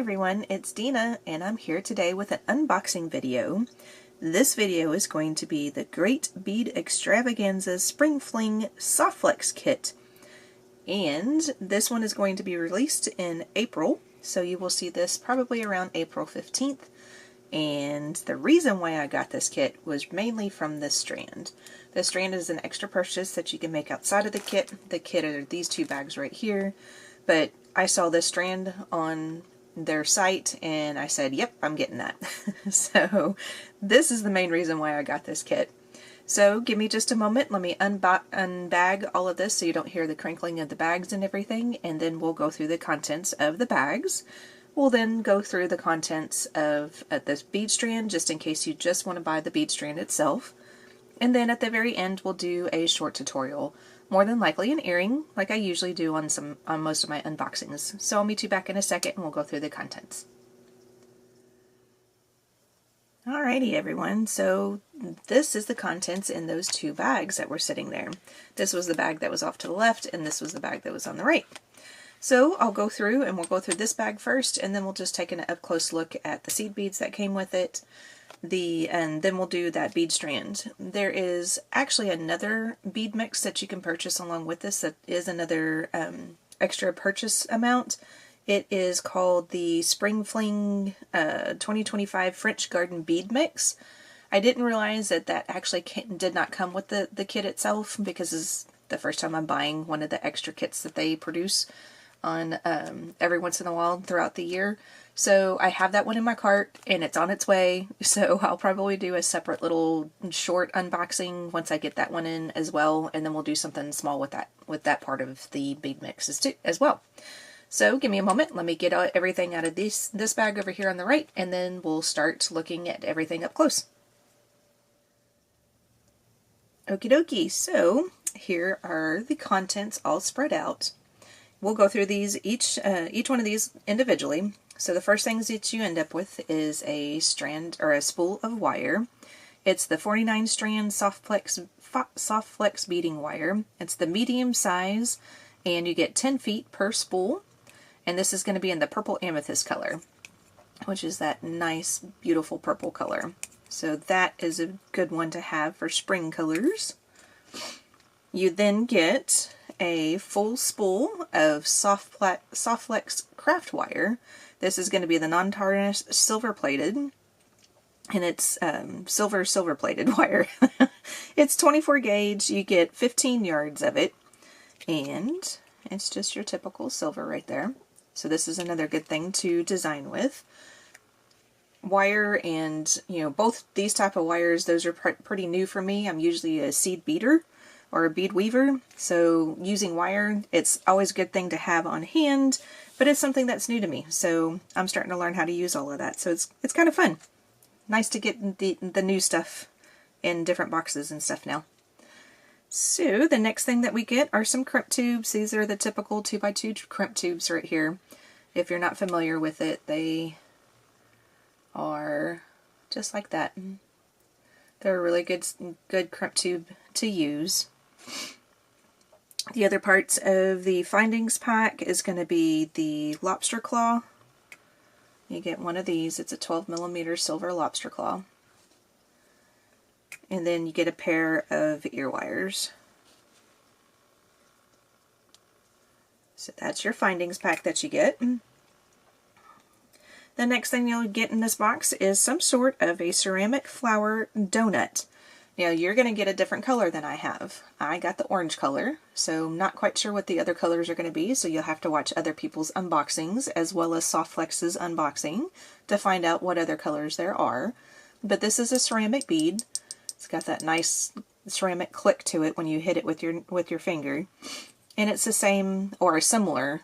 everyone, it's Dina and I'm here today with an unboxing video. This video is going to be the Great Bead Extravaganza Spring Fling Soft Flex Kit. And this one is going to be released in April, so you will see this probably around April 15th. And the reason why I got this kit was mainly from this strand. This strand is an extra purchase that you can make outside of the kit. The kit are these two bags right here, but I saw this strand on their site and I said, yep, I'm getting that. So this is the main reason why I got this kit. So give me just a moment, let me unbag all of this so you don't hear the crinkling of the bags and everything, and then we'll go through the contents of the bags. We'll then go through the contents of this bead strand, just in case you just want to buy the bead strand itself. And then at the very end we'll do a short tutorial. More than likely an earring, like I usually do on most of my unboxings. So I'll meet you back in a second and we'll go through the contents. Alrighty everyone, so this is the contents in those two bags that were sitting there. This was the bag that was off to the left and this was the bag that was on the right. So I'll go through and we'll go through this bag first, and then we'll just take an up close look at the seed beads that came with it. And then we'll do that bead strand. There is actually another bead mix that you can purchase along with this that is another extra purchase amount. It is called the Spring Fling 2025 French Garden Bead Mix. I didn't realize that that actually did not come with the kit itself, because it's the first time I'm buying one of the extra kits that they produce on every once in a while throughout the year. So I have that one in my cart and it's on its way, so I'll probably do a separate little short unboxing once I get that one in as well, and then we'll do something small with that part of the bead mixes as well. So give me a moment, let me get everything out of this bag over here on the right, and then we'll start looking at everything up close. Okie dokie, so here are the contents all spread out. We'll go through these each one of these individually. So the first things that you end up with is a strand or a spool of wire. It's the 49 strand Soft Flex beading wire. It's the medium size and you get 10 feet per spool. And this is going to be in the purple amethyst color, which is that nice beautiful purple color. So that is a good one to have for spring colors. You then get a full spool of Soft Flex craft wire. This is going to be the non-tarnished silver plated, and it's silver plated wire. It's 24 gauge, you get 15 yards of it, and it's just your typical silver right there. So this is another good thing to design with. Wire, and both these type of wires, those are pretty new for me. I'm usually a seed beader or a bead weaver, so using wire, it's always a good thing to have on hand, but it's something that's new to me, so I'm starting to learn how to use all of that, so it's kind of fun. Nice to get the new stuff in different boxes and stuff now. So the next thing that we get are some crimp tubes. These are the typical 2x2 crimp tubes right here. If you're not familiar with it, they are just like that. They're a really good crimp tube to use. The other parts of the findings pack is going to be the lobster claw. You get one of these. It's a 12mm silver lobster claw. And then you get a pair of ear wires. So that's your findings pack that you get. The next thing you'll get in this box is some sort of a ceramic flower donut. Now you're going to get a different color than I have. I got the orange color, so I'm not quite sure what the other colors are going to be, so you'll have to watch other people's unboxings as well as Soft Flex's unboxing to find out what other colors there are. But this is a ceramic bead. It's got that nice ceramic click to it when you hit it with your finger. And it's the same or a similar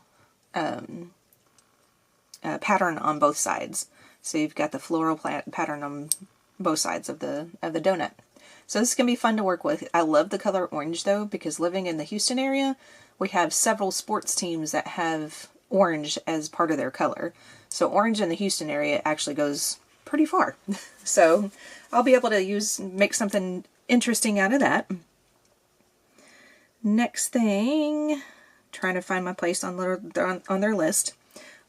pattern on both sides. So you've got the floral pattern on both sides of the donut. So this is going to be fun to work with. I love the color orange though, because living in the Houston area, we have several sports teams that have orange as part of their color. So orange in the Houston area actually goes pretty far. So I'll be able to make something interesting out of that. Next thing, trying to find my place on their list.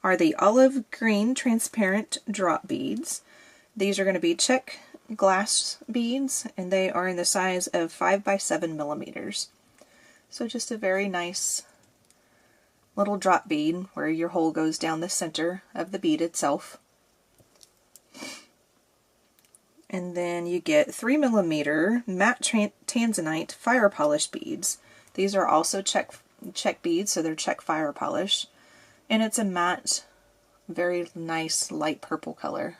are the olive green transparent drop beads. These are going to be check glass beads, and they are in the size of 5 by 7 millimeters. So just a very nice little drop bead where your hole goes down the center of the bead itself. And then you get 3 millimeter matte tanzanite fire polish beads. These are also check beads, so they're check fire polish. And it's a matte, very nice light purple color.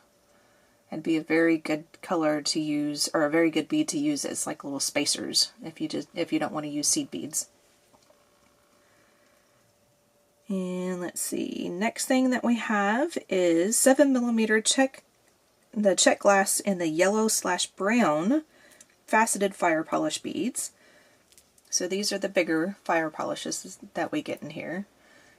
It'd be a very good color to use, or a very good bead to use as like little spacers if you don't want to use seed beads. And let's see, next thing that we have is 7 millimeter check glass in the yellow/brown faceted fire polish beads. So these are the bigger fire polishes that we get in here.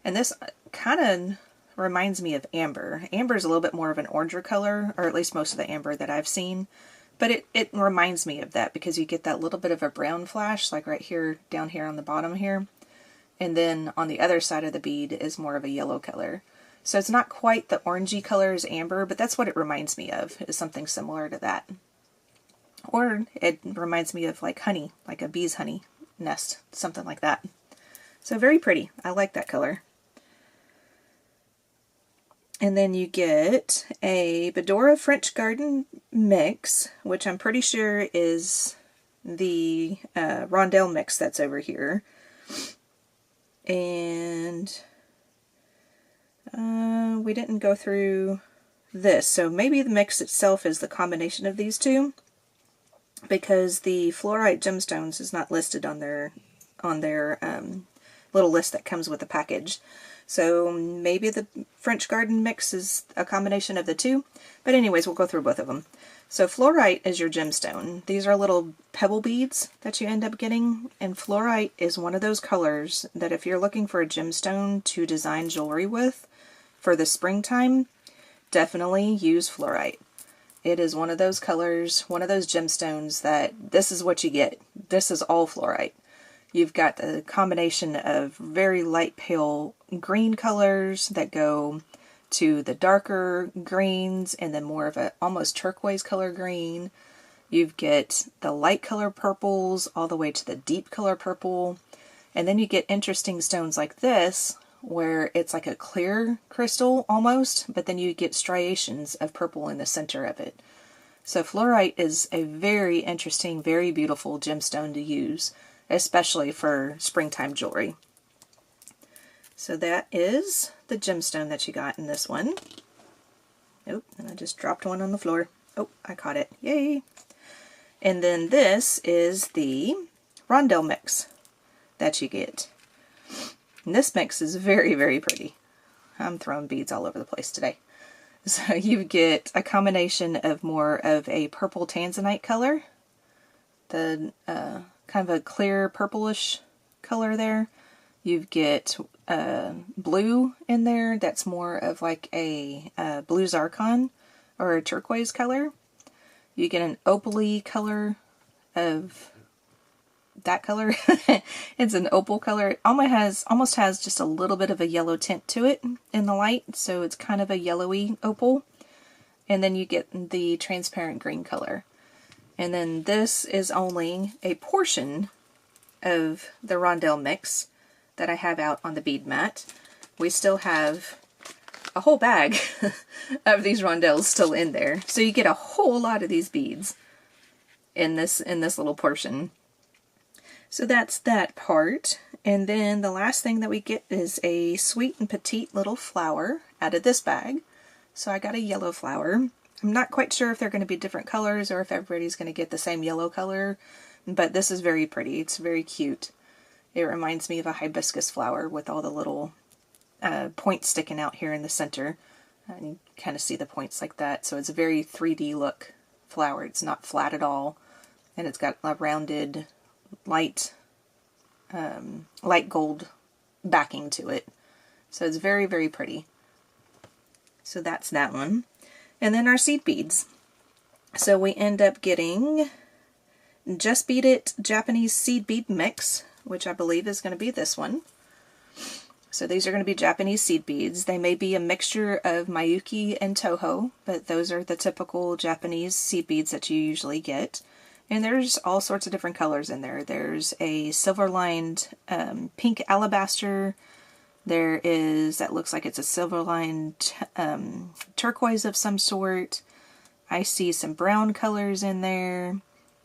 And this kind of reminds me of amber. Amber is a little bit more of an oranger color, or at least most of the amber that I've seen. But it reminds me of that because you get that little bit of a brown flash, like right here, down here on the bottom here. And then on the other side of the bead is more of a yellow color. So it's not quite the orangey color as amber, but that's what it reminds me of, is something similar to that. Or it reminds me of like honey, like a bee's honey nest, something like that. So very pretty. I like that color. And then you get a Bedora French Garden mix, which I'm pretty sure is the rondelle mix that's over here. And we didn't go through this, so maybe the mix itself is the combination of these two, because the fluorite gemstones is not listed on their little list that comes with the package. So maybe the French Garden mix is a combination of the two, but anyways, we'll go through both of them. So fluorite is your gemstone. These are little pebble beads that you end up getting, and fluorite is one of those colors that if you're looking for a gemstone to design jewelry with for the springtime, definitely use fluorite. It is one of those colors, one of those gemstones that this is what you get. This is all fluorite. You've got the combination of very light pale green colors that go to the darker greens and then more of a almost turquoise color green. You get the light color purples all the way to the deep color purple. And then you get interesting stones like this where it's like a clear crystal almost, but then you get striations of purple in the center of it. So fluorite is a very interesting, very beautiful gemstone to use, especially for springtime jewelry. So that is the gemstone that you got in this one. Oh, and I just dropped one on the floor. Oh, I caught it. Yay! And then this is the rondelle mix that you get. And this mix is very, very pretty. I'm throwing beads all over the place today. So you get a combination of more of a purple tanzanite color, the kind of a clear purplish color there. You get blue in there that's more of like a blue zircon or a turquoise color. You get an opaly color of that color. It's an opal color. It almost has just a little bit of a yellow tint to it in the light, so it's kind of a yellowy opal. And then you get the transparent green color. And then this is only a portion of the rondelle mix that I have out on the bead mat. We still have a whole bag of these rondelles still in there. So you get a whole lot of these beads in this little portion. So that's that part. And then the last thing that we get is a sweet and petite little flower out of this bag. So I got a yellow flower. I'm not quite sure if they're going to be different colors or if everybody's going to get the same yellow color, but this is very pretty. It's very cute. It reminds me of a hibiscus flower with all the little points sticking out here in the center. And you kind of see the points like that. So it's a very 3D look flower. It's not flat at all. And it's got a rounded light gold backing to it. So it's very, very pretty. So that's that one. And then our seed beads. So we end up getting Just Beat It Japanese Seed Bead Mix, which I believe is going to be this one. So these are going to be Japanese seed beads. They may be a mixture of Miyuki and Toho, but those are the typical Japanese seed beads that you usually get. And there's all sorts of different colors in there. There's a silver-lined pink alabaster. There is, that looks like it's a silver-lined turquoise of some sort. I see some brown colors in there.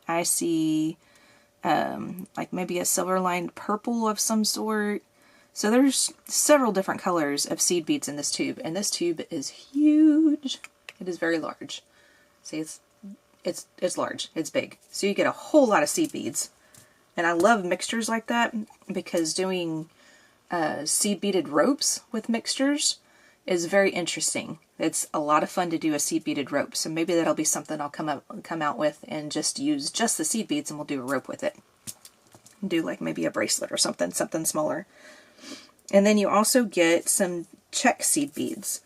I see like maybe a silver-lined purple of some sort. So there's several different colors of seed beads in this tube, and this tube is huge. It is very large. See, it's large. It's big. So you get a whole lot of seed beads. And I love mixtures like that because doing seed beaded ropes with mixtures is very interesting. It's a lot of fun to do a seed beaded rope. So maybe that'll be something I'll come out with and just use just the seed beads, and we'll do a rope with it. Do like maybe a bracelet or something smaller. And then you also get some check seed beads.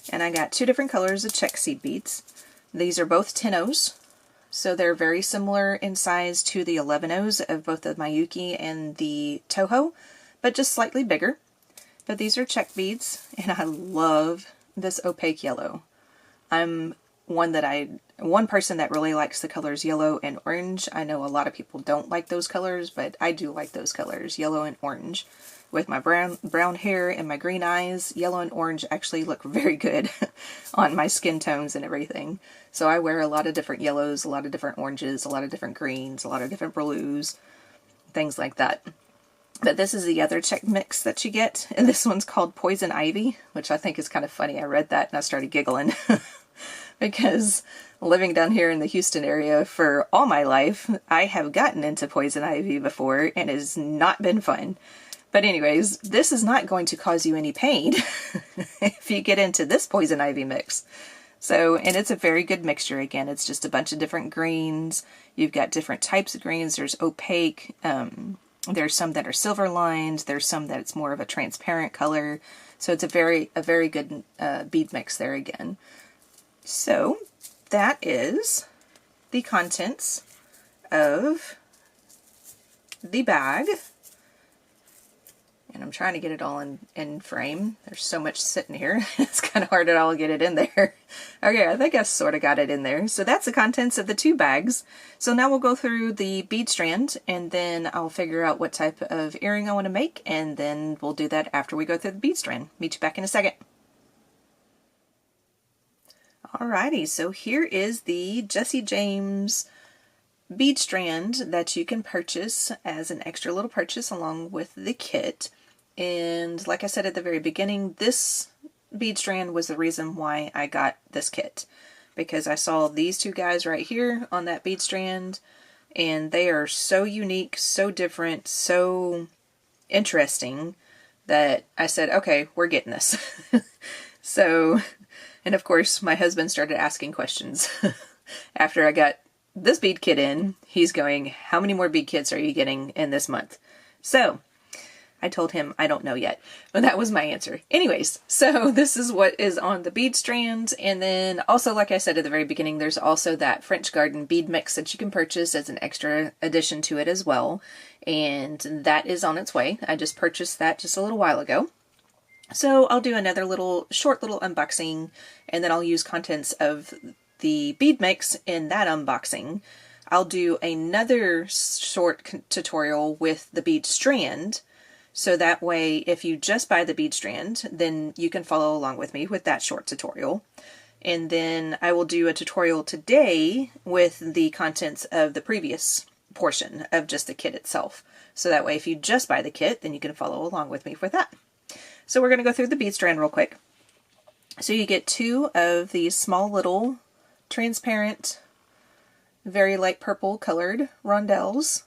And I got two different colors of check seed beads. These are both 10-ohs. So they're very similar in size to the 11-ohs of both the Miyuki and the Toho, but just slightly bigger. But these are check beads, and I love this opaque yellow. I'm one person that really likes the colors yellow and orange. I know a lot of people don't like those colors, but I do like those colors, yellow and orange. With my brown hair and my green eyes, yellow and orange actually look very good on my skin tones and everything. So I wear a lot of different yellows, a lot of different oranges, a lot of different greens, a lot of different blues, things like that. But this is the other check mix that you get, and this one's called Poison Ivy, which I think is kind of funny. I read that and I started giggling because living down here in the Houston area for all my life, I have gotten into Poison Ivy before, and it has not been fun. But anyways, this is not going to cause you any pain if you get into this Poison Ivy mix. So, and it's a very good mixture. Again, it's just a bunch of different greens. You've got different types of greens. There's opaque, there's some that are silver lined, there's some that's more of a transparent color. So it's a very good bead mix there again. So that is the contents of the bag. And I'm trying to get it all in frame. There's so much sitting here. It's kind of hard to all get it in there. Okay, I think I sort of got it in there. So that's the contents of the two bags. So now we'll go through the bead strand, and then I'll figure out what type of earring I want to make, and then we'll do that after we go through the bead strand. Meet you back in a second. Alrighty, so here is the Jesse James bead strand that you can purchase as an extra little purchase along with the kit. And like I said at the very beginning, this bead strand was the reason why I got this kit, because I saw these two guys right here on that bead strand, and they are so unique, so different, so interesting that I said, okay, we're getting this. So, and of course my husband started asking questions after I got this bead kit in. He's going, how many more bead kits are you getting in this month? So I told him I don't know yet, but that was my answer. Anyways, so this is what is on the bead strand. And then also, like I said at the very beginning, there's also that French Garden bead mix that you can purchase as an extra addition to it as well. And that is on its way. I just purchased that just a little while ago. So I'll do another short little unboxing, and then I'll use contents of the bead mix in that unboxing. I'll do another short tutorial with the bead strand, so that way if you just buy the bead strand, then you can follow along with me with that short tutorial. And then I will do a tutorial today with the contents of the previous portion of just the kit itself. So that way if you just buy the kit, then you can follow along with me with that. So we're going to go through the bead strand real quick. So you get two of these small little transparent, very light purple colored rondelles.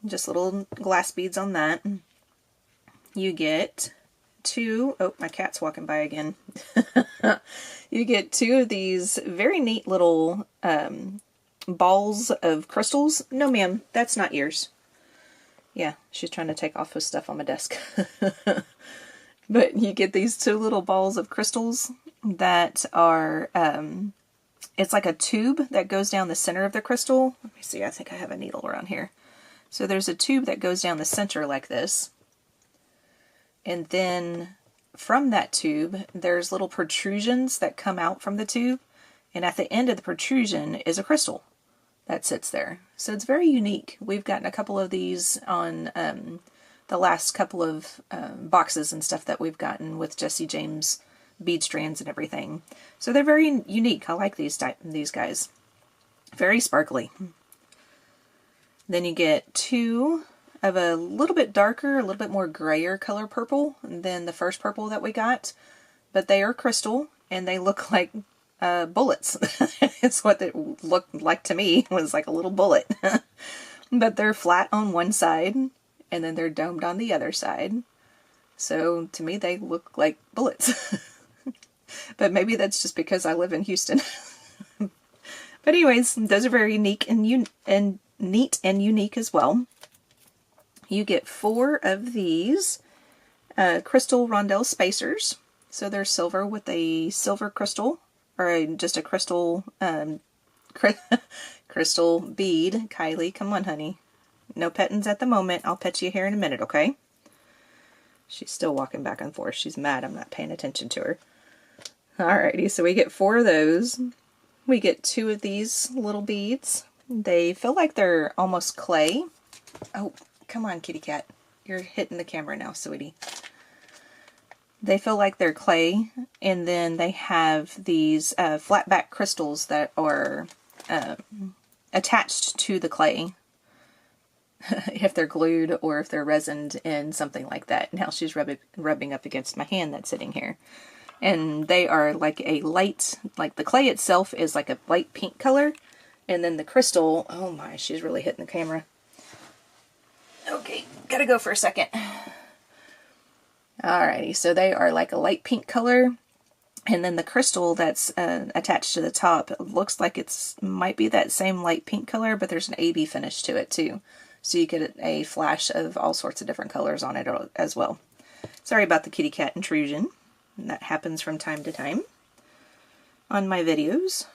Just little glass beads on that. You get two, oh, my cat's walking by again. You get two of these very neat little balls of crystals. No ma'am, that's not yours. Yeah, she's trying to take off with stuff on my desk. But you get these two little balls of crystals that are, it's like a tube that goes down the center of the crystal. Let me see, I think I have a needle around here. So there's a tube that goes down the center like this. and then from that tube there's little protrusions that come out from the tube, and at the end of the protrusion is a crystal that sits there. So it's very unique. We've gotten a couple of these on the last couple of boxes and stuff that we've gotten with Jesse James Bead Strands and everything. So they're very unique. I like these guys. Very sparkly. Then you get two of a little bit darker, a little bit more grayer color purple than the first purple that we got. But they are crystal, and they look like bullets. It's what it looked like to me, was like a little bullet. But they're flat on one side, and then they're domed on the other side. So to me they look like bullets. But maybe that's just because I live in Houston. But anyways, those are very unique and neat and unique as well. You get 4 of these crystal rondelle spacers. So they're silver with a silver crystal, or just a crystal crystal bead. Kylie, come on, honey. No pettings at the moment. I'll pet you here in a minute, okay? She's still walking back and forth. She's mad I'm not paying attention to her. Alrighty, so we get 4 of those. We get 2 of these little beads. They feel like they're almost clay. Oh, come on, kitty cat. You're hitting the camera now, sweetie. They feel like they're clay, and then they have these flat back crystals that are attached to the clay. If they're glued or if they're resined in something like that. Now she's rubbing up against my hand that's sitting here. And they are like a light, like the clay itself is like a light pink color. And then the crystal, oh my, she's really hitting the camera. Okay, gotta go for a second. Alrighty, so they are like a light pink color. And then the crystal that's attached to the top, it looks like it's might be that same light pink color, but there's an AB finish to it too. So you get a flash of all sorts of different colors on it as well. Sorry about the kitty cat intrusion. That happens from time to time on my videos.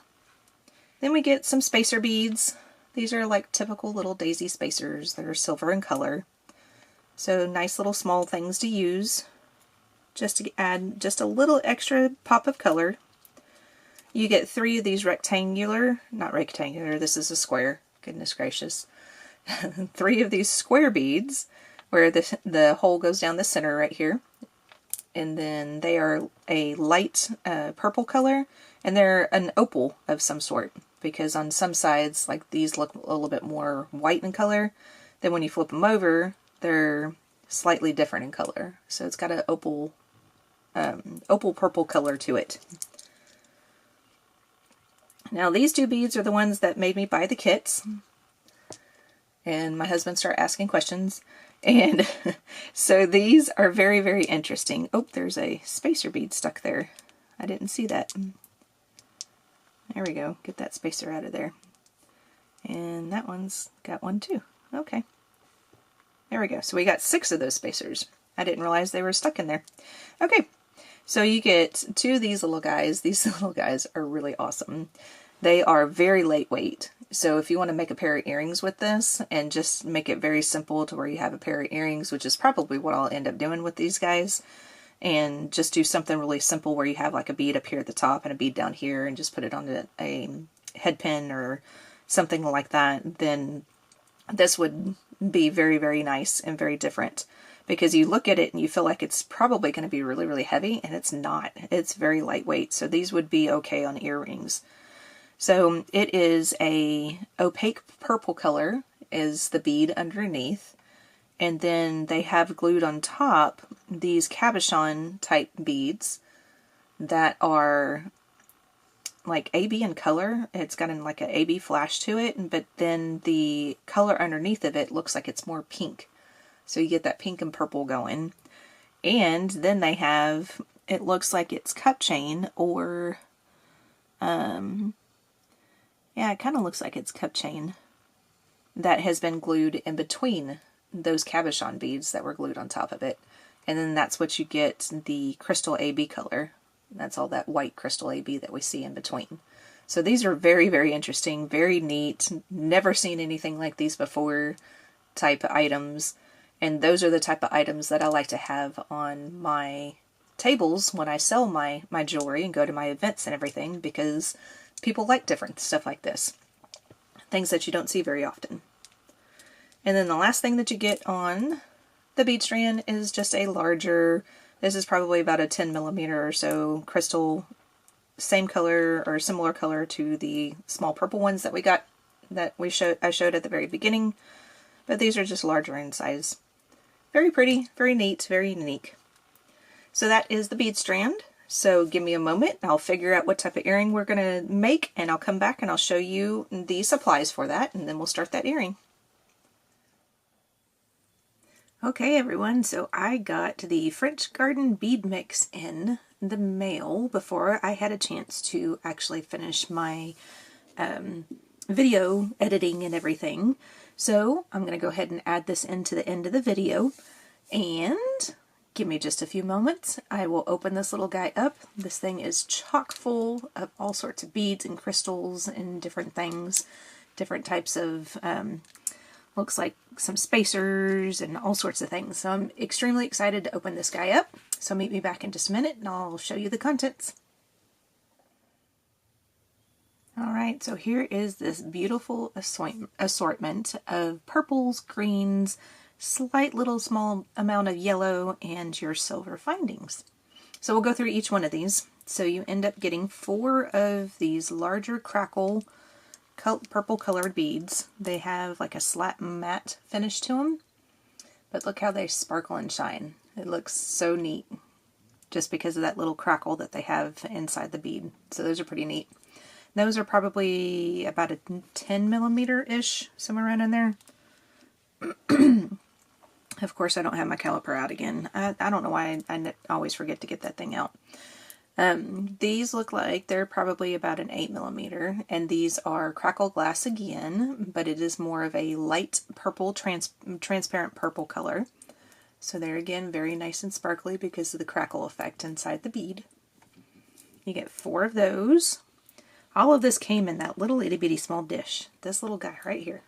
Then we get some spacer beads. These are like typical little daisy spacers. They're silver in color. So nice little small things to use, just to add just a little extra pop of color. You get 3 of these not rectangular, this is a square, goodness gracious. 3 of these square beads where the hole goes down the center right here. And then they are a light purple color, and they're an opal of some sort, because on some sides, like these look a little bit more white in color. Then when you flip them over, they're slightly different in color. So it's got an opal purple color to it. Now these 2 beads are the ones that made me buy the kits. And my husband started asking questions. And so these are very, very interesting. Oh, there's a spacer bead stuck there. I didn't see that. There we go. Get that spacer out of there. And that one's got one too. Okay. There we go. So we got 6 of those spacers. I didn't realize they were stuck in there. Okay. So you get 2 of these little guys. These little guys are really awesome. They are very lightweight. So if you want to make a pair of earrings with this and just make it very simple to where you have a pair of earrings, which is probably what I'll end up doing with these guys, and just do something really simple where you have like a bead up here at the top and a bead down here and just put it on a head pin or something like that, then this would be very, very nice and very different. Because you look at it and you feel like it's probably going to be really, really heavy, and it's not. It's very lightweight, so these would be okay on earrings. So it is a opaque purple color is the bead underneath, and then they have glued on top these cabochon type beads that are like AB in color. It's got like an AB flash to it, but then the color underneath of it looks like it's more pink. So you get that pink and purple going. And then they have, it looks like it's cup chain or, yeah, it kind of looks like it's cup chain that has been glued in between those cabochon beads that were glued on top of it. And then that's what you get the crystal AB color. That's all that white crystal AB that we see in between. So these are very, very interesting, very neat. Never seen anything like these before type items. And those are the type of items that I like to have on my tables when I sell my jewelry and go to my events and everything, because people like different stuff like this. Things that you don't see very often. And then the last thing that you get on the bead strand is just a larger, this is probably about a 10mm or so crystal, same color or similar color to the small purple ones that we got, that I showed at the very beginning, but these are just larger in size. Very pretty, very neat, very unique. So that is the bead strand. So give me a moment, I'll figure out what type of earring we're going to make, and I'll come back and I'll show you the supplies for that, and then we'll start that earring. Okay everyone, so I got the French Garden bead mix in the mail before I had a chance to actually finish my video editing and everything. So I'm going to go ahead and add this into the end of the video, and give me just a few moments. I will open this little guy up. This thing is chock full of all sorts of beads and crystals and different things, different types of, looks like some spacers and all sorts of things. So I'm extremely excited to open this guy up. So meet me back in just a minute and I'll show you the contents. Alright, so here is this beautiful assortment of purples, greens, slight little small amount of yellow, and your silver findings. So we'll go through each one of these. So you end up getting 4 of these larger crackle purple colored beads. They have like a slap matte finish to them, but look how they sparkle and shine. It looks so neat just because of that little crackle that they have inside the bead. So those are pretty neat. Those are probably about a 10mm-ish, somewhere around in there. Of course, I don't have my caliper out again. I don't know why I always forget to get that thing out. These look like they're probably about an 8mm, and these are crackle glass again, but it is more of a light purple, transparent purple color. So they're again very nice and sparkly because of the crackle effect inside the bead. You get 4 of those. All of this came in that little itty bitty small dish. This little guy right here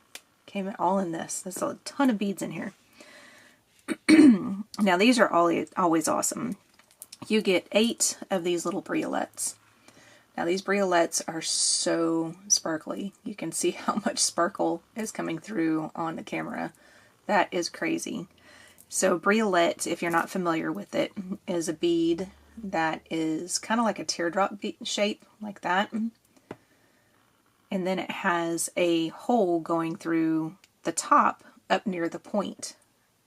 came all in this. There's a ton of beads in here. Now these are always awesome. You get 8 of these little briolettes. Now these briolettes are so sparkly. You can see how much sparkle is coming through on the camera. That is crazy. So briolette, if you're not familiar with it, is a bead that is kind of like a teardrop shape, like that. And then it has a hole going through the top up near the point.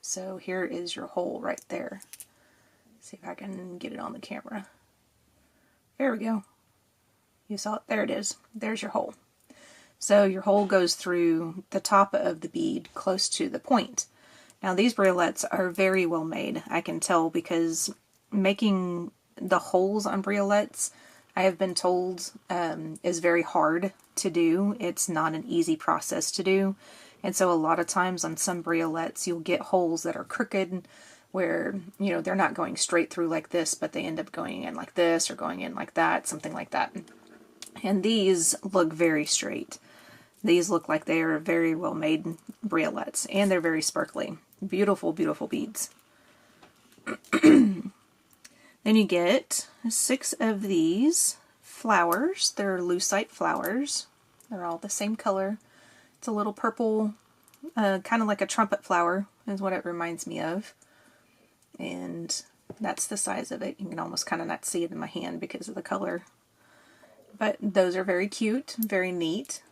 So here is your hole right there. See if I can get it on the camera. There we go. You saw it? There it is. There's your hole. So your hole goes through the top of the bead close to the point. Now these briolettes are very well made. I can tell because making the holes on briolettes, I have been told, is very hard to do. It's not an easy process to do. And so a lot of times on some briolettes you'll get holes that are crooked, where, you know, they're not going straight through like this, but they end up going in like this or going in like that, something like that. And these look very straight. These look like they are very well made briolettes, and they're very sparkly. Beautiful, beautiful beads. Then you get 6 of these flowers. They're lucite flowers. They're all the same color. It's a little purple, kind of like a trumpet flower is what it reminds me of. And that's the size of it. You can almost kind of not see it in my hand because of the color. But those are very cute, very neat.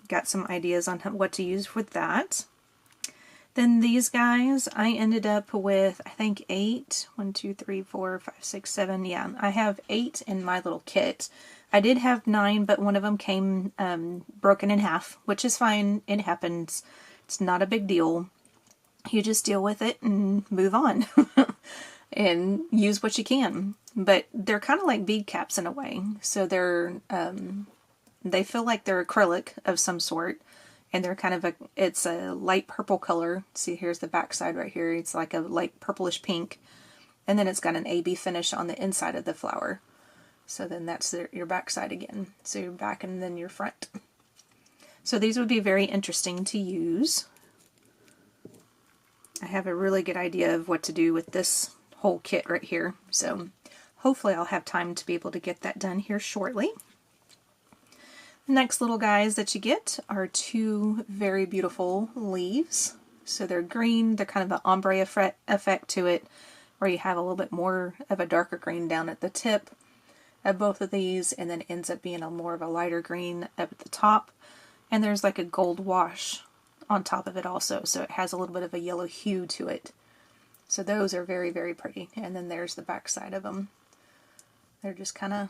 Got some ideas on what to use with that. Then these guys, I ended up with, I think 8. 1, 2, 3, 4, 5, 6, 7. Yeah, I have 8 in my little kit. I did have 9, but one of them came broken in half, which is fine. It happens. It's not a big deal. You just deal with it and move on and use what you can. But they're kind of like bead caps in a way. So they're, they feel like they're acrylic of some sort. And they're kind of it's a light purple color. See, here's the back side right here. It's like a light purplish pink. And then it's got an AB finish on the inside of the flower. So then that's your back side again. So your back and then your front. So these would be very interesting to use. I have a really good idea of what to do with this whole kit right here. So hopefully I'll have time to be able to get that done here shortly. The next little guys that you get are two very beautiful leaves. So they're green, they're kind of an ombre effect to it, where you have a little bit more of a darker green down at the tip of both of these, and then ends up being a more of a lighter green up at the top. And there's like a gold wash on top of it also, so it has a little bit of a yellow hue to it. So those are very, very pretty. And then there's the back side of them. They're just kind of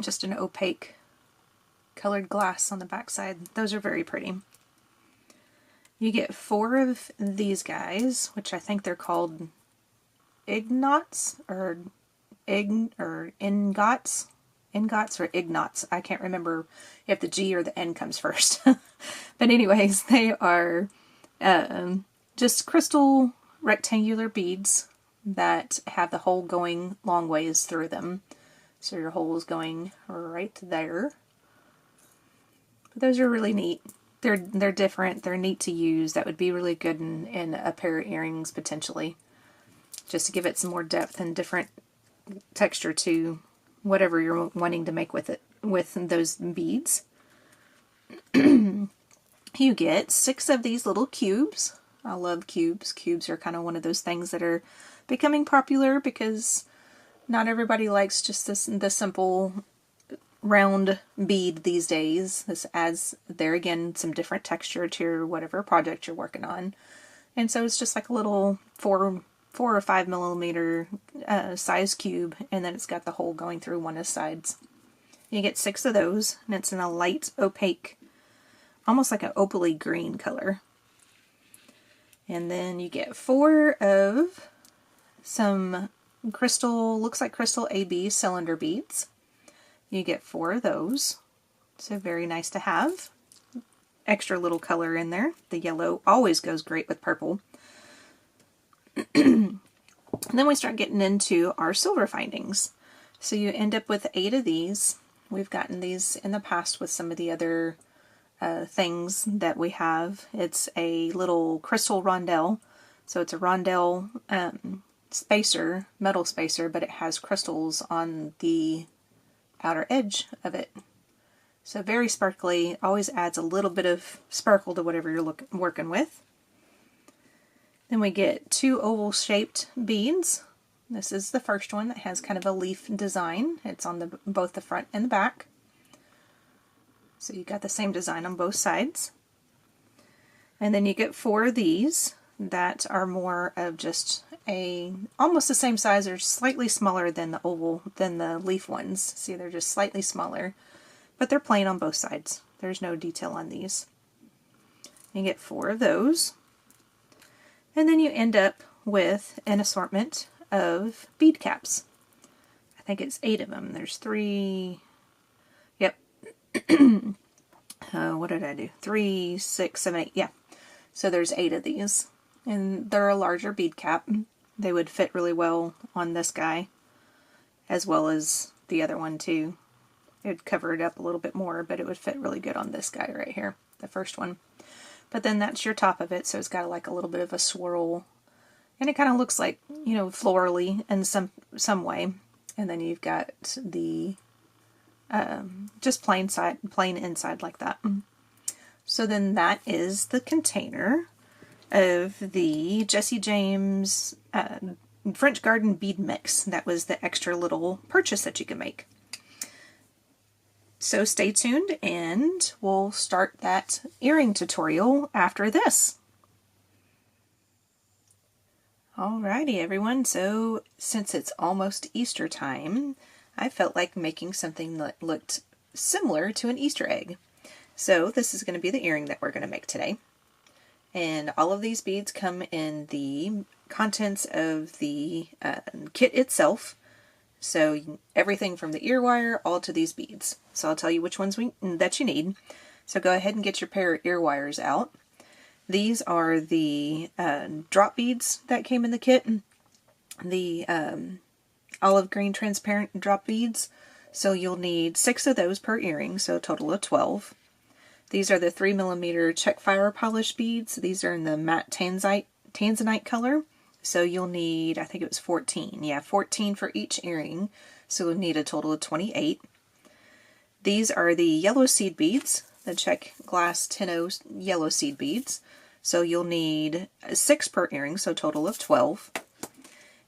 just an opaque colored glass on the back side. Those are very pretty. You get 4 of these guys, which I think they're called ignots or ingots. Ingots or ignots. I can't remember if the G or the N comes first. But anyways, they are just crystal rectangular beads that have the hole going long ways through them. So your hole is going right there. But those are really neat. They're different. They're neat to use. That would be really good in a pair of earrings potentially. Just to give it some more depth and different texture to whatever you're wanting to make with it, with those beads. You get 6 of these little cubes. I love cubes. Cubes are kind of one of those things that are becoming popular because not everybody likes just the simple round bead these days. This adds, there again, some different texture to whatever project you're working on. And so it's just like a little 4 or 5 millimeter size cube, and then it's got the hole going through one of the sides. You get 6 of those, and it's in a light opaque, almost like an opaly green color. And then you get 4 of some crystal, looks like crystal AB cylinder beads. You get 4 of those, so very nice to have. Extra little color in there. The yellow always goes great with purple. And then we start getting into our silver findings. So you end up with 8 of these. We've gotten these in the past with some of the other things that we have. It's a little crystal rondelle. So it's a rondelle spacer, metal spacer, but it has crystals on the outer edge of it. So very sparkly, always adds a little bit of sparkle to whatever you're working with. Then we get 2 oval shaped beads. This is the first one that has kind of a leaf design. It's on both the front and the back. So you got the same design on both sides. And then you get 4 of these that are more of just almost the same size or slightly smaller than the leaf ones. See, they're just slightly smaller, but they're plain on both sides. There's no detail on these. You get 4 of those. And then you end up with an assortment of bead caps. I think it's 8 of them. There's 3, yep. What did I do? 3, 6, 7, 8, yeah. So there's 8 of these. And they're a larger bead cap. They would fit really well on this guy, as well as the other one too. It would cover it up a little bit more, but it would fit really good on this guy right here, the first one. But then that's your top of it, so it's got like a little bit of a swirl, and it kind of looks like, you know, florally in some way. And then you've got the just plain inside like that. So then that is the container of the Jesse James French Garden Bead Mix. That was the extra little purchase that you can make. So stay tuned and we'll start that earring tutorial after this. Alrighty everyone, so since it's almost Easter time, I felt like making something that looked similar to an Easter egg. So this is going to be the earring that we're going to make today. And all of these beads come in the contents of the kit itself. So everything from the ear wire all to these beads. So I'll tell you which ones that you need. So go ahead and get your pair of ear wires out. These are the drop beads that came in the kit. The olive green transparent drop beads. So you'll need 6 of those per earring, so a total of 12. These are the 3mm check fire polish beads. These are in the matte tanzanite color. So you'll need, I think it was 14. Yeah, 14 for each earring. So you'll need a total of 28. These are the yellow seed beads, the check glass 10 yellow seed beads. So you'll need 6 per earring, so a total of 12.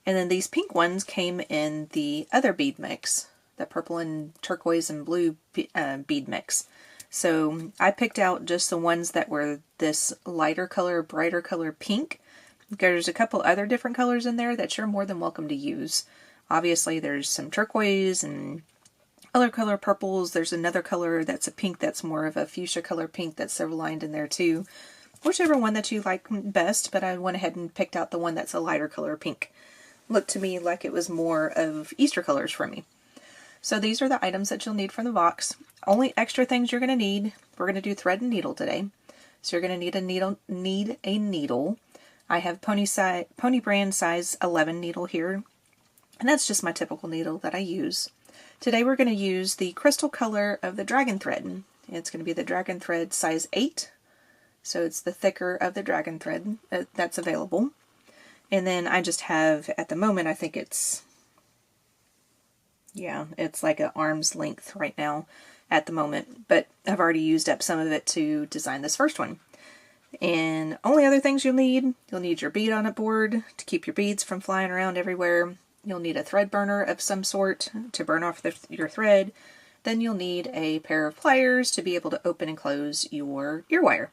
And then these pink ones came in the other bead mix, the purple and turquoise and blue bead mix. So I picked out just the ones that were this lighter color, brighter color pink. There's a couple other different colors in there that you're more than welcome to use. Obviously there's some turquoise and other color purples. There's another color that's a pink that's more of a fuchsia color pink that's silver lined in there too. Whichever one that you like best, but I went ahead and picked out the one that's a lighter color pink. Looked to me like it was more of Easter colors for me. So these are the items that you'll need from the box. Only extra things you're going to need. We're going to do thread and needle today. So you're going to need a needle. I have Pony brand size 11 needle here. And that's just my typical needle that I use. Today we're going to use the crystal color of the dragon thread. It's going to be the dragon thread size 8. So it's the thicker of the dragon thread that's available. And then I just have, at the moment, I think it's, yeah, it's like an arm's length right now at the moment. But I've already used up some of it to design this first one. And only other things you'll need your bead on it board to keep your beads from flying around everywhere. You'll need a thread burner of some sort to burn off your thread. Then you'll need a pair of pliers to be able to open and close your ear wire.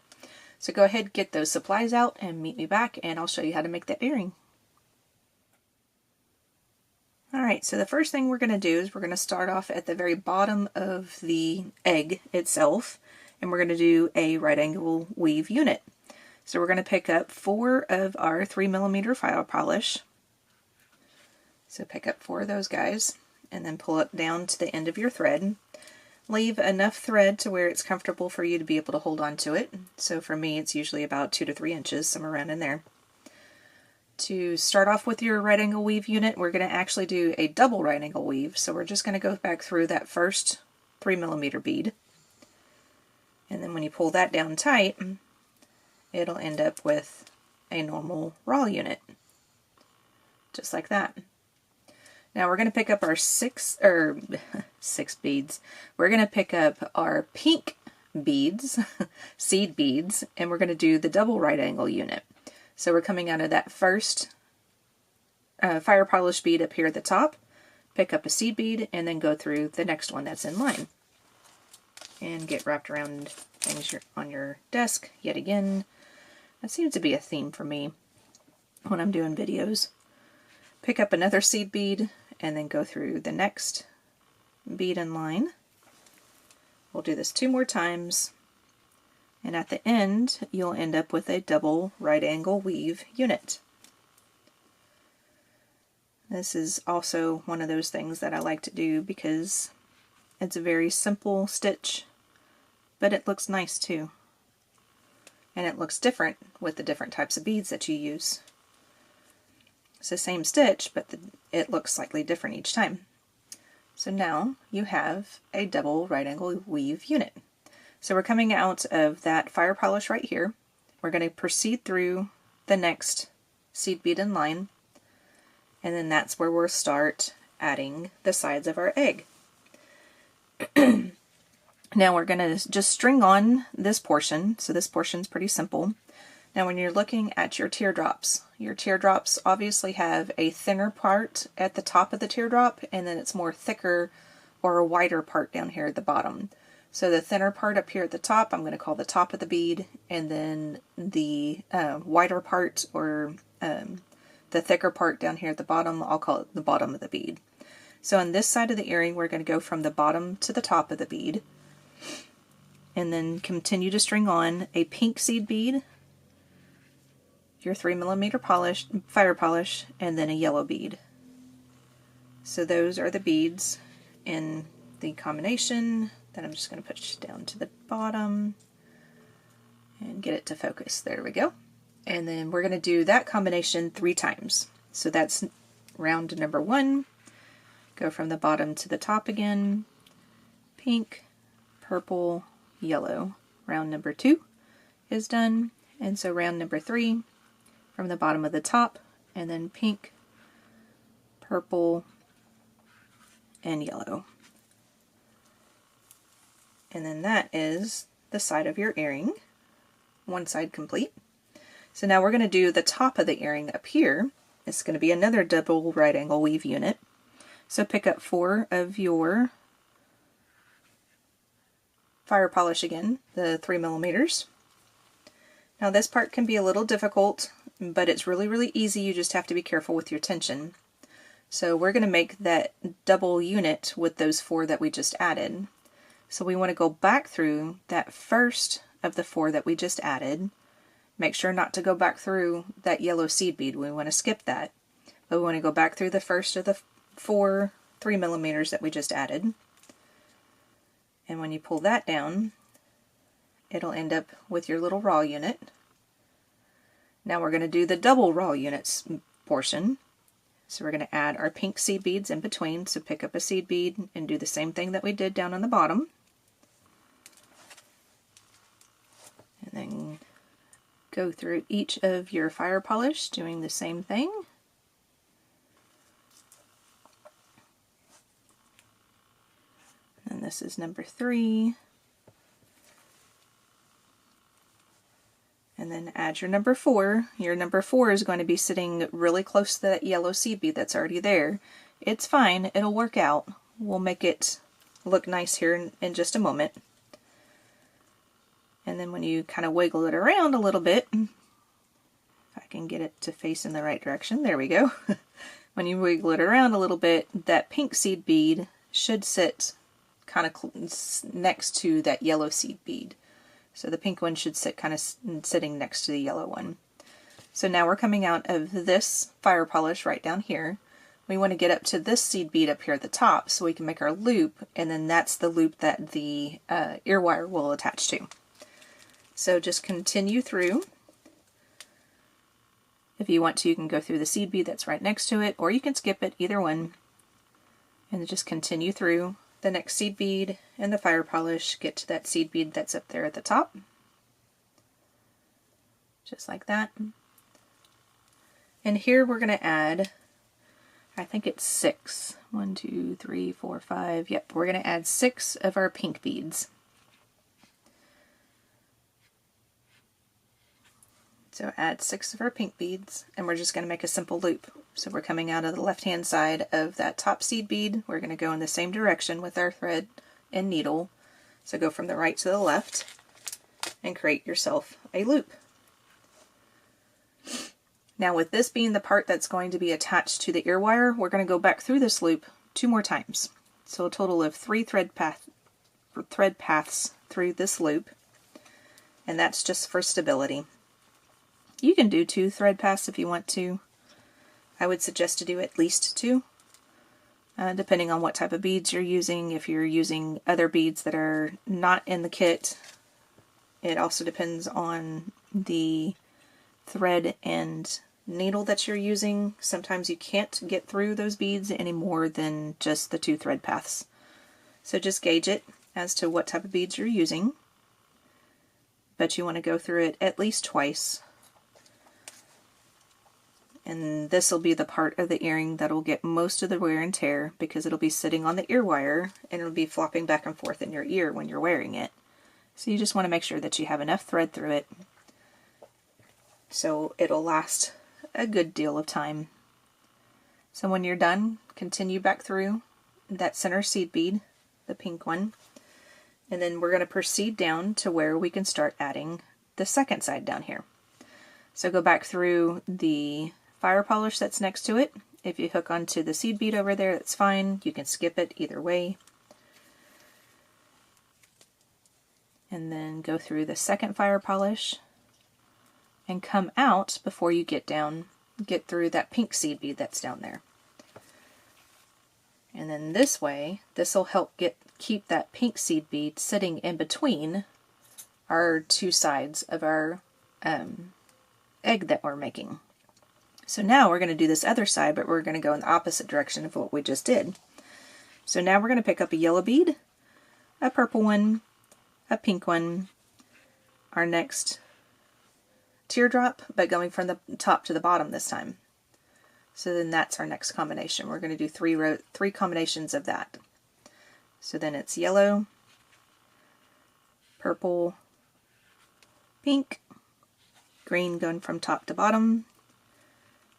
So go ahead, get those supplies out and meet me back and I'll show you how to make that earring. Alright, so the first thing we're going to do is we're going to start off at the very bottom of the egg itself, and we're going to do a right angle weave unit. So we're going to pick up 4 of our 3mm file polish. So pick up 4 of those guys and then pull it down to the end of your thread. Leave enough thread to where it's comfortable for you to be able to hold on to it. So for me it's usually about 2 to 3 inches, somewhere around in there. To start off with your right angle weave unit, we're going to actually do a double right angle weave. So we're just going to go back through that first 3mm bead. And then when you pull that down tight, it'll end up with a normal raw unit. Just like that. Now we're going to pick up our 6 beads. We're going to pick up our pink beads, seed beads, and we're going to do the double right angle unit. So we're coming out of that first fire polish bead up here at the top, pick up a seed bead, and then go through the next one that's in line. And get wrapped around things on your desk yet again. That seems to be a theme for me when I'm doing videos. Pick up another seed bead and then go through the next bead in line. We'll do this 2 more times, and at the end you'll end up with a double right angle weave unit. This is also one of those things that I like to do because it's a very simple stitch, but it looks nice too. And it looks different with the different types of beads that you use. It's the same stitch, but it looks slightly different each time. So now you have a double right angle weave unit. So we're coming out of that fire polish right here. We're going to proceed through the next seed bead in line, and then that's where we'll start adding the sides of our egg. Now we're going to just string on this portion. So this portion's pretty simple. Now when you're looking at your teardrops obviously have a thinner part at the top of the teardrop, and then it's more thicker or a wider part down here at the bottom. So the thinner part up here at the top I'm going to call the top of the bead, and then the wider part or the thicker part down here at the bottom, I'll call it the bottom of the bead. So on this side of the earring we're going to go from the bottom to the top of the bead, and then continue to string on a pink seed bead, your 3mm fire polish, and then a yellow bead. So those are the beads in the combination that I'm just going to push down to the bottom and get it to focus. There we go. And then we're going to do that combination 3 times. So that's round number 1. Go from the bottom to the top again. Pink, purple, yellow. Round number 2 is done. And so round number 3, from the bottom of the top, and then pink, purple, and yellow. And then that is the side of your earring, one side complete. So now we're going to do the top of the earring up here. It's going to be another double right angle weave unit. So pick up 4 of your fire polish again, the 3mm. Now this part can be a little difficult, but it's really easy. You just have to be careful with your tension. So we're going to make that double unit with those 4 that we just added. So we want to go back through that first of the 4 that we just added. Make sure not to go back through that yellow seed bead. We want to skip that. But we want to go back through the first of the 4 3mm that we just added. And when you pull that down, it'll end up with your little raw unit. Now we're going to do the double raw units portion. So we're going to add our pink seed beads in between. So pick up a seed bead and do the same thing that we did down on the bottom. And then go through each of your fire polish doing the same thing. And this is number 3. And then add your number 4. Your number 4 is going to be sitting really close to that yellow seed bead that's already there. It's fine, it'll work out. We'll make it look nice here in just a moment. And then when you kind of wiggle it around a little bit, if I can get it to face in the right direction, there we go. When you wiggle it around a little bit, that pink seed bead should sit kind of next to that yellow seed bead. So the pink one should sit kind of sitting next to the yellow one. So now we're coming out of this fire polish right down here. We want to get up to this seed bead up here at the top so we can make our loop, and then that's the loop that the ear wire will attach to. So just continue through. If you want to, you can go through the seed bead that's right next to it, or you can skip it, either one. And just continue through the next seed bead and the fire polish, get to that seed bead that's up there at the top. Just like that. And here we're going to add, I think it's 6. 1, 2, 3, 4, 5. Yep, we're going to add 6 of our pink beads. So add 6 of our pink beads, and we're just going to make a simple loop. So we're coming out of the left-hand side of that top seed bead. We're going to go in the same direction with our thread and needle. So go from the right to the left and create yourself a loop. Now with this being the part that's going to be attached to the ear wire, we're going to go back through this loop 2 more times. So a total of 3 thread paths through this loop, and that's just for stability. You can do 2 thread paths if you want to. I would suggest to do at least 2, depending on what type of beads you're using. If you're using other beads that are not in the kit, it also depends on the thread and needle that you're using. Sometimes you can't get through those beads any more than just the 2 thread paths. So just gauge it as to what type of beads you're using, but you want to go through it at least twice. And this will be the part of the earring that will get most of the wear and tear, because it'll be sitting on the ear wire and it'll be flopping back and forth in your ear when you're wearing it. So you just want to make sure that you have enough thread through it so it'll last a good deal of time. So when you're done, continue back through that center seed bead, the pink one, and then we're going to proceed down to where we can start adding the second side down here. So go back through the fire polish that's next to it. If you hook onto the seed bead over there, that's fine. You can skip it either way. And then go through the second fire polish and come out before you get through that pink seed bead that's down there. And then this way, this will help keep that pink seed bead sitting in between our 2 sides of our egg that we're making. So now we're going to do this other side, but we're going to go in the opposite direction of what we just did. So now we're going to pick up a yellow bead, a purple one, a pink one, our next teardrop, but going from the top to the bottom this time. So then that's our next combination. We're going to do three combinations of that. So then it's yellow, purple, pink, green going from top to bottom,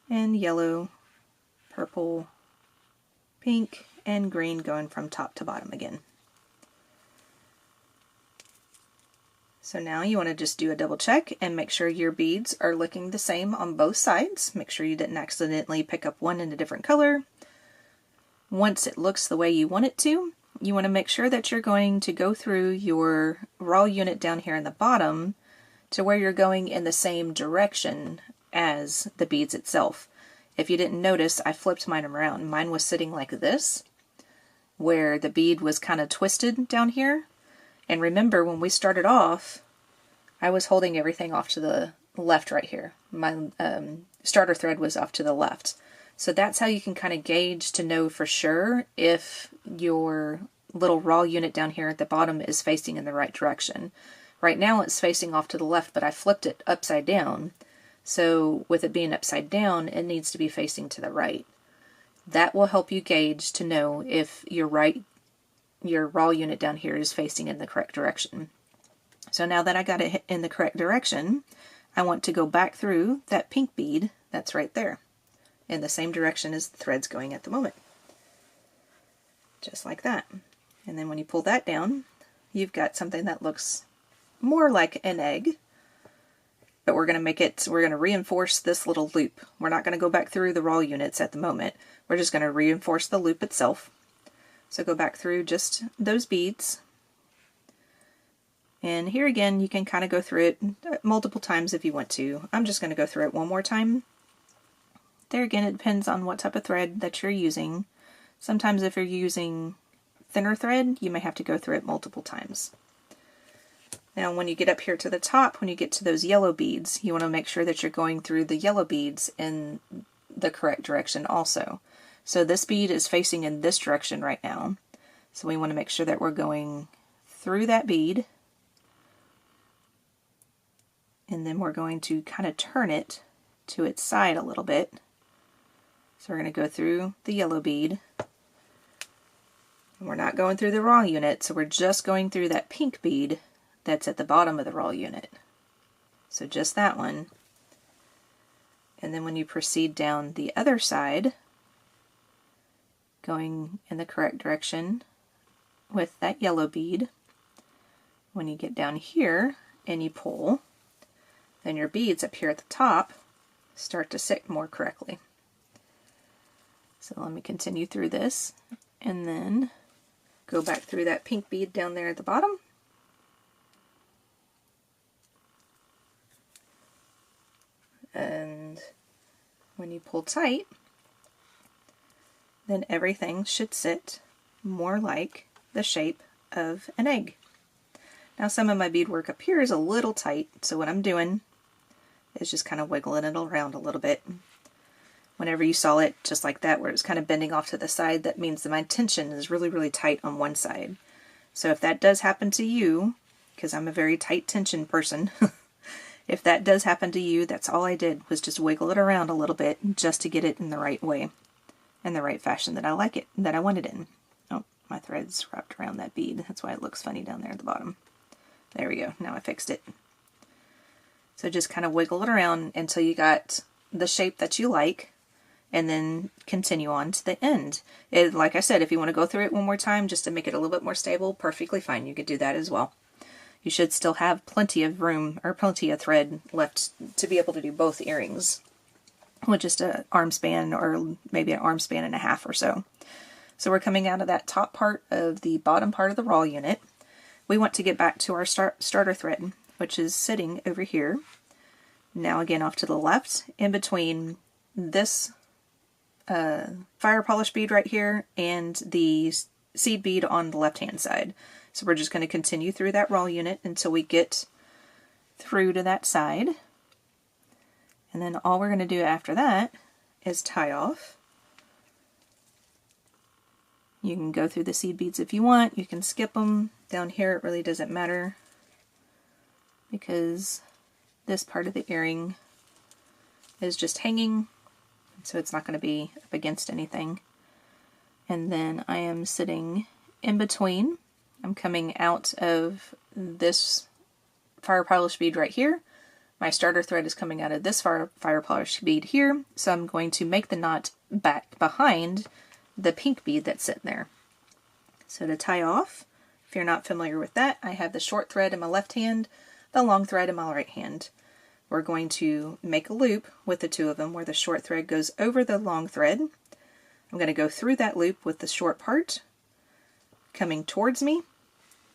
and yellow, purple, pink, and green going from top to bottom again. So now you want to just do a double check and make sure your beads are looking the same on both sides. Make sure you didn't accidentally pick up one in a different color. Once it looks the way you want it to, you want to make sure that you're going to go through your raw unit down here in the bottom to where you're going in the same direction as the beads itself. If you didn't notice, I flipped mine around. Mine was sitting like this, where the bead was kind of twisted down here. And remember, when we started off, I was holding everything off to the left right here. My starter thread was off to the left. So that's how you can kind of gauge to know for sure if your little raw unit down here at the bottom is facing in the right direction. Right now it's facing off to the left, but I flipped it upside down. So with it being upside down, it needs to be facing to the right. That will help you gauge to know if your raw unit down here is facing in the correct direction. So now that I got it in the correct direction, I want to go back through that pink bead that's right there in the same direction as the thread's going at the moment. Just like that. And then when you pull that down, you've got something that looks more like an egg, but we're going to reinforce this little loop. We're not going to go back through the raw units at the moment. We're just going to reinforce the loop itself. So go back through just those beads. And here again, you can kind of go through it multiple times if you want to. I'm just going to go through it one more time. There again, it depends on what type of thread that you're using. Sometimes if you're using thinner thread, you may have to go through it multiple times. Now when you get up here to the top, when you get to those yellow beads, you want to make sure that you're going through the yellow beads in the correct direction also. So this bead is facing in this direction right now. So we want to make sure that we're going through that bead. And then we're going to kind of turn it to its side a little bit. So we're going to go through the yellow bead. And we're not going through the raw unit, so we're just going through that pink bead that's at the bottom of the raw unit. So just that one. And then when you proceed down the other side, going in the correct direction with that yellow bead, when you get down here and you pull, then your beads up here at the top start to sit more correctly. So let me continue through this and then go back through that pink bead down there at the bottom. And when you pull tight, then everything should sit more like the shape of an egg. Now some of my beadwork up here is a little tight, so what I'm doing is just kind of wiggling it around a little bit. Whenever you saw it just like that, where it's kind of bending off to the side, that means that my tension is really, really tight on one side. So if that does happen to you, because I'm a very tight tension person, if that does happen to you, that's all I did was just wiggle it around a little bit just to get it in the right way, in the right fashion that I like it, that I want it in. Oh, my thread's wrapped around that bead. That's why it looks funny down there at the bottom. There we go. Now I fixed it. So just kind of wiggle it around until you got the shape that you like, and then continue on to the end. Like I said, if you want to go through it one more time just to make it a little bit more stable, perfectly fine. You could do that as well. You should still have plenty of room or plenty of thread left to be able to do both earrings with just an arm span or maybe an arm span and a half or so. So we're coming out of that top part of the bottom part of the raw unit. We want to get back to our starter thread, which is sitting over here. Now again off to the left, in between this fire polish bead right here and the seed bead on the left hand side. So we're just going to continue through that raw unit until we get through to that side. And then all we're going to do after that is tie off. You can go through the seed beads if you want. You can skip them. Down here it really doesn't matter because this part of the earring is just hanging, so it's not going to be up against anything. And then I am sitting in between. I'm coming out of this fire polish bead right here. My starter thread is coming out of this fire polish bead here, so I'm going to make the knot back behind the pink bead that's sitting there. So to tie off, if you're not familiar with that, I have the short thread in my left hand, the long thread in my right hand. We're going to make a loop with the two of them where the short thread goes over the long thread. I'm going to go through that loop with the short part coming towards me.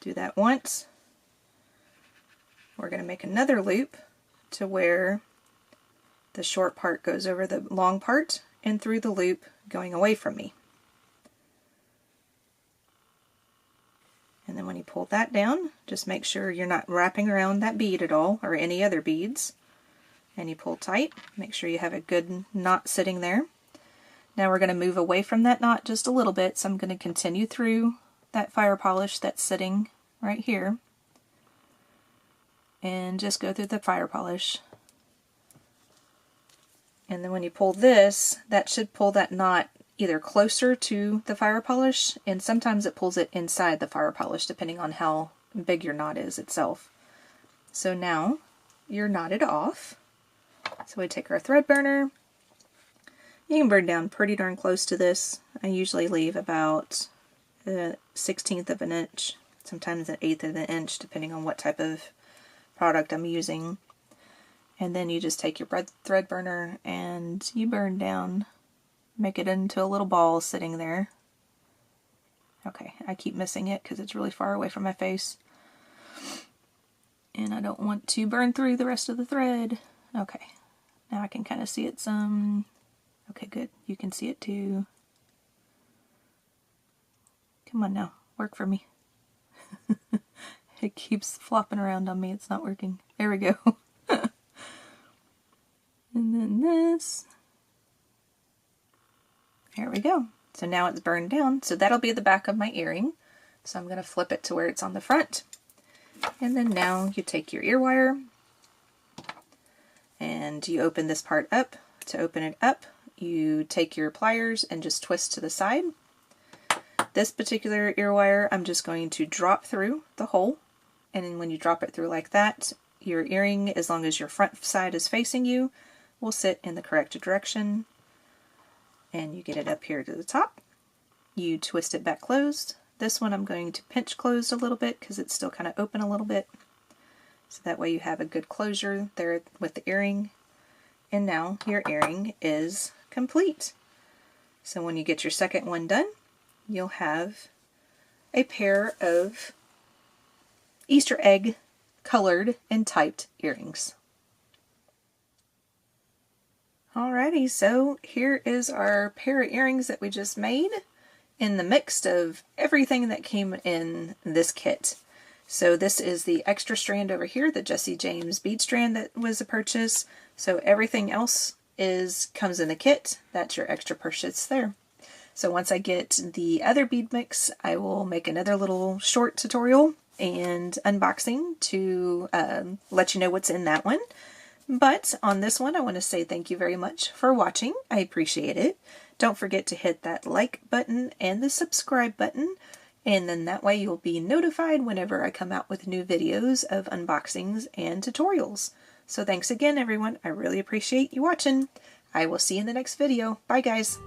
Do that once. We're going to make another loop to where the short part goes over the long part and through the loop going away from me. And then when you pull that down, just make sure you're not wrapping around that bead at all or any other beads. And you pull tight. Make sure you have a good knot sitting there. Now we're going to move away from that knot just a little bit, so I'm going to continue through that fire polish that's sitting right here. And just go through the fire polish. And then when you pull this, that should pull that knot either closer to the fire polish, and sometimes it pulls it inside the fire polish depending on how big your knot is itself. So now you're knotted off. So we take our thread burner. You can burn down pretty darn close to this. I usually leave about a 1/16 of an inch, sometimes an 1/8 of an inch, depending on what type of product I'm using. And then you just take your thread burner and you burn down, make it into a little ball sitting there. Okay, I keep missing it because it's really far away from my face. And I don't want to burn through the rest of the thread. Okay, now I can kind of see it some. Okay, good. You can see it too. Come on now, work for me. It keeps flopping around on me. It's not working. There we go. And then this. There we go. So now it's burned down. So that'll be the back of my earring. So I'm going to flip it to where it's on the front. And then now you take your ear wire and you open this part up. To open it up, you take your pliers and just twist to the side. This particular ear wire, I'm just going to drop through the hole. And then when you drop it through like that, your earring, as long as your front side is facing you, will sit in the correct direction. And you get it up here to the top. You twist it back closed. This one I'm going to pinch closed a little bit because it's still kind of open a little bit. So that way you have a good closure there with the earring. And now your earring is complete. So when you get your second one done, you'll have a pair of Easter egg colored and typed earrings. Alrighty, so here is our pair of earrings that we just made in the mix of everything that came in this kit. So this is the extra strand over here, the Jesse James Bead Strand that was a purchase. So everything else comes in the kit. That's your extra purchase there. So once I get the other bead mix, I will make another little short tutorial and unboxing to let you know what's in that one. But on this one, I want to say thank you very much for watching. I appreciate it. Don't forget to hit that like button and the subscribe button, and then that way you'll be notified whenever I come out with new videos of unboxings and tutorials. So thanks again, everyone. I really appreciate you watching. I will see you in the next video. Bye, guys.